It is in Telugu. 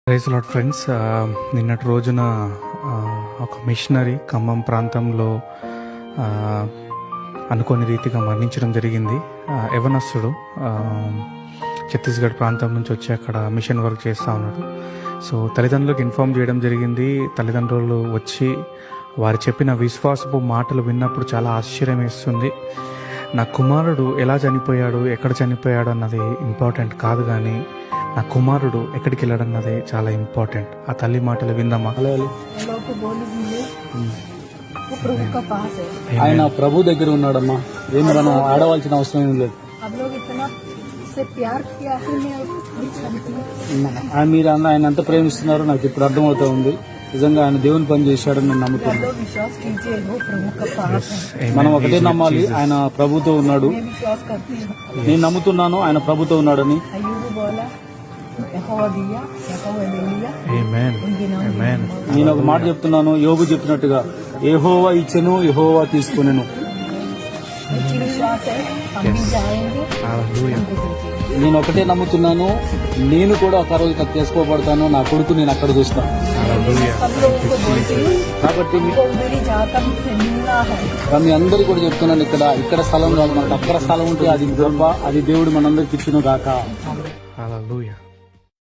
ప్రైజ్ లార్డ్ ఫ్రెండ్స్, నిన్నటి రోజున ఒక మిషనరీ ఖమ్మం ప్రాంతంలో అనుకోని రీతిగా మరణించడం జరిగింది. యవనస్తుడు ఛత్తీస్గఢ్ ప్రాంతం నుంచి వచ్చి అక్కడ మిషన్ వర్క్ చేస్తూ ఉన్నాడు. సో తల్లిదండ్రులకు ఇన్ఫామ్ చేయడం జరిగింది. తల్లిదండ్రులు వచ్చి వారు చెప్పిన విశ్వాసపు మాటలు విన్నప్పుడు చాలా ఆశ్చర్యం వేస్తుంది. నా కుమారుడు ఎలా చనిపోయాడు, ఎక్కడ చనిపోయాడు అన్నది ఇంపార్టెంట్ కాదు, కానీ నా కుమారుడు ఎక్కడికి వెళ్ళాడన్నది చాలా ఇంపార్టెంట్. ఆ తల్లి మాటలు విందామా? ఆయన ప్రభు దగ్గర ఉన్నాడమ్మా. ఏం మనం ఆడవలసిన అవసరం ఏం లేదు. మీరు అన్న ఆయన ఎంత ప్రేమిస్తున్నారో నాకు ఇప్పుడు అర్థమవుతా ఉంది. నిజంగా ఆయన దేవుని పని చేశాడని నేను నమ్ముతున్నాను. మనం ఒకటే నమ్మాలి, ఆయన ప్రభుతో ఉన్నాడు. నేను నమ్ముతున్నాను ఆయన ప్రభుతో ఉన్నాడని. నేను ఒక మాట చెప్తున్నాను, యోబు చెప్పినట్టుగా, యెహోవా ఇచ్చెను యెహోవా తీసుకునేను. నేను ఒకటే నమ్ముతున్నాను, నేను కూడా ఒక రోజు చేసుకోబడతాను. నా కొడుకు నేను అక్కడ చూస్తాను. కాబట్టి మీ అందరికీ కూడా చెప్తున్నాను, ఇక్కడ స్థలం కాదు, మనకు అక్కడ స్థలం ఉంటే అది గొప్ప, అది దేవుడు మనందరికి ఇచ్చును గాక. హల్లెలూయా.